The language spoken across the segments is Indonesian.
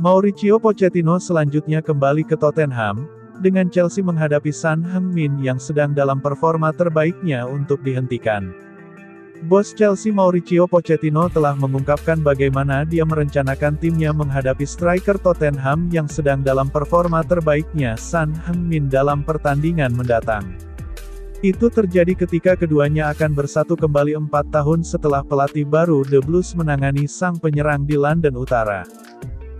Mauricio Pochettino selanjutnya kembali ke Tottenham, dengan Chelsea menghadapi Son Heung-min yang sedang dalam performa terbaiknya untuk dihentikan. Bos Chelsea Mauricio Pochettino telah mengungkapkan bagaimana dia merencanakan timnya menghadapi striker Tottenham yang sedang dalam performa terbaiknya Son Heung-min dalam pertandingan mendatang. Itu terjadi ketika keduanya akan bersatu kembali 4 tahun setelah pelatih baru The Blues menangani sang penyerang di London Utara.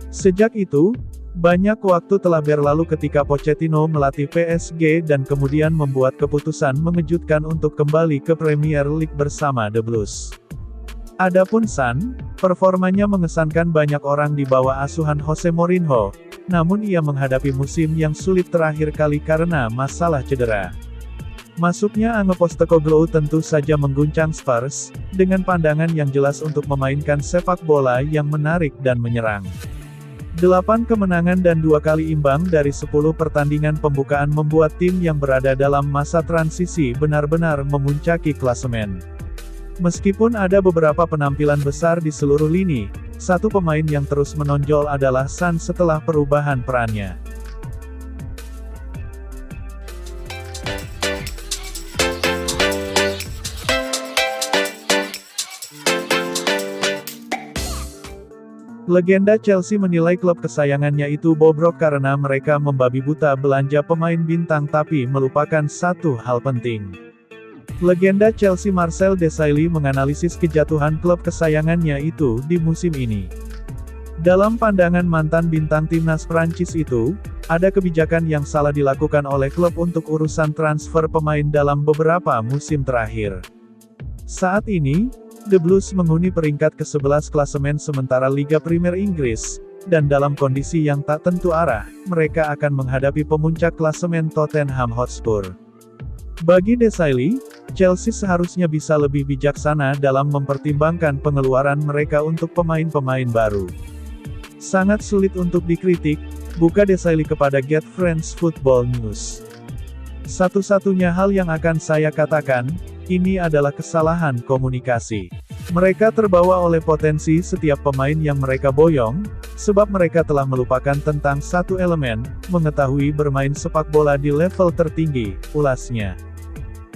Sejak itu, banyak waktu telah berlalu ketika Pochettino melatih PSG dan kemudian membuat keputusan mengejutkan untuk kembali ke Premier League bersama The Blues. Adapun Son, performanya mengesankan banyak orang di bawah asuhan Jose Mourinho, namun ia menghadapi musim yang sulit terakhir kali karena masalah cedera. Masuknya Ange Postecoglou tentu saja mengguncang Spurs, dengan pandangan yang jelas untuk memainkan sepak bola yang menarik dan menyerang. 8 kemenangan dan 2 kali imbang dari 10 pertandingan pembukaan membuat tim yang berada dalam masa transisi benar-benar memuncaki klasemen. Meskipun ada beberapa penampilan besar di seluruh lini, satu pemain yang terus menonjol adalah Son setelah perubahan perannya. Legenda Chelsea menilai klub kesayangannya itu bobrok karena mereka membabi buta belanja pemain bintang tapi melupakan satu hal penting. Legenda Chelsea Marcel Desailly menganalisis kejatuhan klub kesayangannya itu di musim ini. Dalam pandangan mantan bintang timnas Prancis itu, ada kebijakan yang salah dilakukan oleh klub untuk urusan transfer pemain dalam beberapa musim terakhir. Saat ini, The Blues menghuni peringkat ke-11 klasemen sementara Liga Premier Inggris, dan dalam kondisi yang tak tentu arah, mereka akan menghadapi pemuncak klasemen Tottenham Hotspur. Bagi Desailly, Chelsea seharusnya bisa lebih bijaksana dalam mempertimbangkan pengeluaran mereka untuk pemain-pemain baru. Sangat sulit untuk dikritik, buka Desailly kepada Get French Football News. Satu-satunya hal yang akan saya katakan, ini adalah kesalahan komunikasi. Mereka terbawa oleh potensi setiap pemain yang mereka boyong, sebab mereka telah melupakan tentang satu elemen, mengetahui bermain sepak bola di level tertinggi, ulasnya.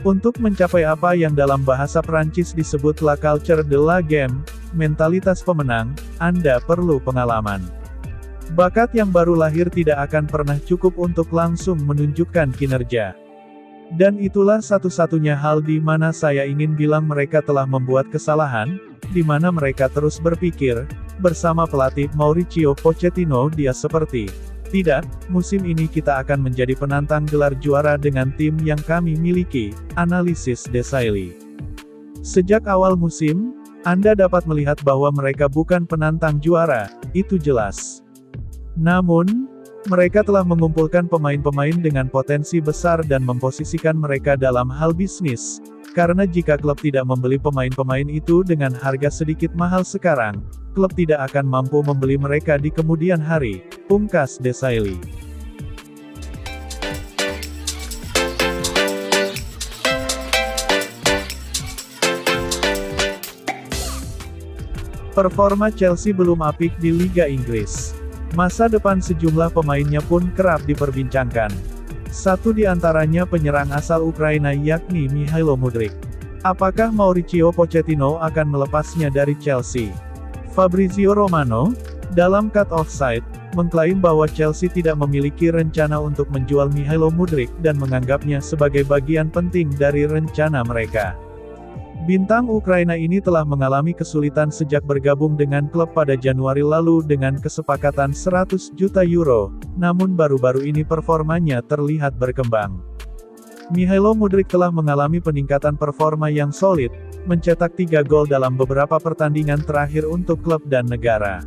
Untuk mencapai apa yang dalam bahasa Prancis disebut la culture de la game, mentalitas pemenang, Anda perlu pengalaman. Bakat yang baru lahir tidak akan pernah cukup untuk langsung menunjukkan kinerja. Dan itulah satu-satunya hal di mana saya ingin bilang mereka telah membuat kesalahan, di mana mereka terus berpikir, bersama pelatih Mauricio Pochettino dia seperti, tidak, musim ini kita akan menjadi penantang gelar juara dengan tim yang kami miliki, analisis Desailly. Sejak awal musim, Anda dapat melihat bahwa mereka bukan penantang juara, itu jelas. Namun, mereka telah mengumpulkan pemain-pemain dengan potensi besar dan memposisikan mereka dalam hal bisnis, karena jika klub tidak membeli pemain-pemain itu dengan harga sedikit mahal sekarang, klub tidak akan mampu membeli mereka di kemudian hari, pungkas Desailly. Performa Chelsea belum apik di Liga Inggris. Masa depan sejumlah pemainnya pun kerap diperbincangkan. Satu di antaranya penyerang asal Ukraina yakni Mihailo Mudryk. Apakah Mauricio Pochettino akan melepasnya dari Chelsea? Fabrizio Romano, dalam Cut Offside, mengklaim bahwa Chelsea tidak memiliki rencana untuk menjual Mihailo Mudryk dan menganggapnya sebagai bagian penting dari rencana mereka. Bintang Ukraina ini telah mengalami kesulitan sejak bergabung dengan klub pada Januari lalu dengan kesepakatan 100 juta euro, namun baru-baru ini performanya terlihat berkembang. Mihailo Mudryk telah mengalami peningkatan performa yang solid, mencetak 3 gol dalam beberapa pertandingan terakhir untuk klub dan negara.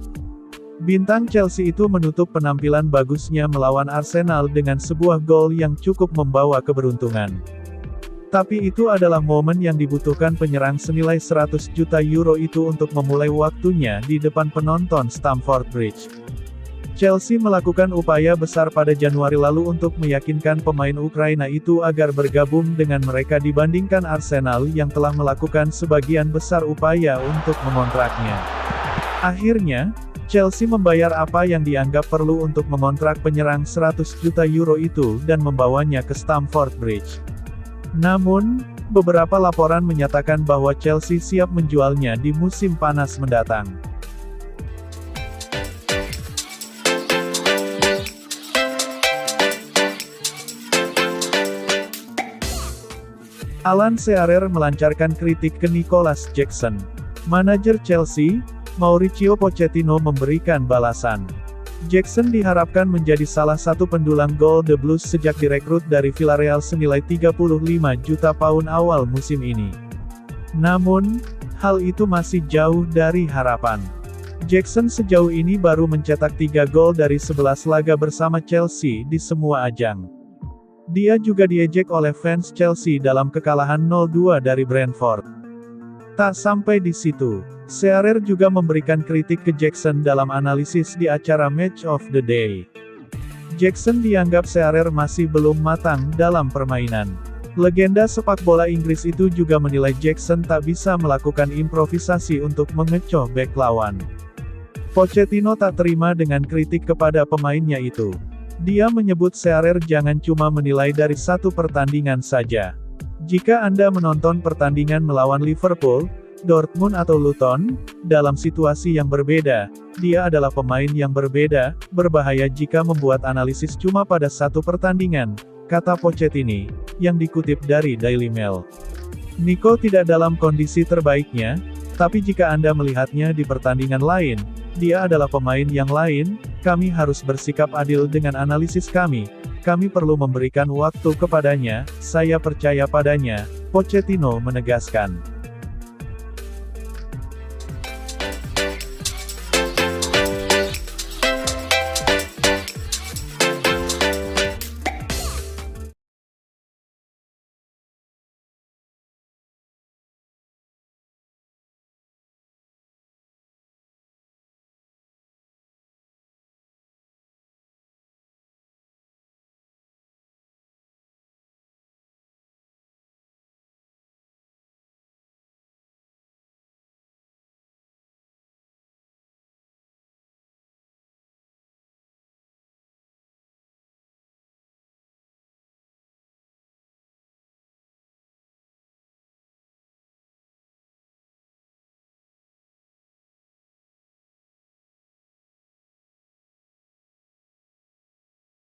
Bintang Chelsea itu menutup penampilan bagusnya melawan Arsenal dengan sebuah gol yang cukup membawa keberuntungan. Tapi itu adalah momen yang dibutuhkan penyerang senilai 100 juta euro itu untuk memulai waktunya di depan penonton Stamford Bridge. Chelsea melakukan upaya besar pada Januari lalu untuk meyakinkan pemain Ukraina itu agar bergabung dengan mereka dibandingkan Arsenal yang telah melakukan sebagian besar upaya untuk mengontraknya. Akhirnya, Chelsea membayar apa yang dianggap perlu untuk mengontrak penyerang 100 juta euro itu dan membawanya ke Stamford Bridge. Namun, beberapa laporan menyatakan bahwa Chelsea siap menjualnya di musim panas mendatang. Alan Shearer melancarkan kritik ke Nicolas Jackson. Manajer Chelsea, Mauricio Pochettino memberikan balasan. Jackson diharapkan menjadi salah satu pendulang gol The Blues sejak direkrut dari Villarreal senilai 35 juta pound awal musim ini. Namun, hal itu masih jauh dari harapan. Jackson sejauh ini baru mencetak 3 gol dari 11 laga bersama Chelsea di semua ajang. Dia juga diejek oleh fans Chelsea dalam kekalahan 0-2 dari Brentford. Tak sampai di situ, Shearer juga memberikan kritik ke Jackson dalam analisis di acara Match of the Day. Jackson dianggap Shearer masih belum matang dalam permainan. Legenda sepak bola Inggris itu juga menilai Jackson tak bisa melakukan improvisasi untuk mengecoh bek lawan. Pochettino tak terima dengan kritik kepada pemainnya itu. Dia menyebut Shearer jangan cuma menilai dari satu pertandingan saja. Jika Anda menonton pertandingan melawan Liverpool, Dortmund atau Luton, dalam situasi yang berbeda, dia adalah pemain yang berbeda, berbahaya jika membuat analisis cuma pada satu pertandingan, kata Pochettino, yang dikutip dari Daily Mail. Nico tidak dalam kondisi terbaiknya, tapi jika Anda melihatnya di pertandingan lain, dia adalah pemain yang lain, kami harus bersikap adil dengan analisis kami perlu memberikan waktu kepadanya, saya percaya padanya, Pochettino menegaskan.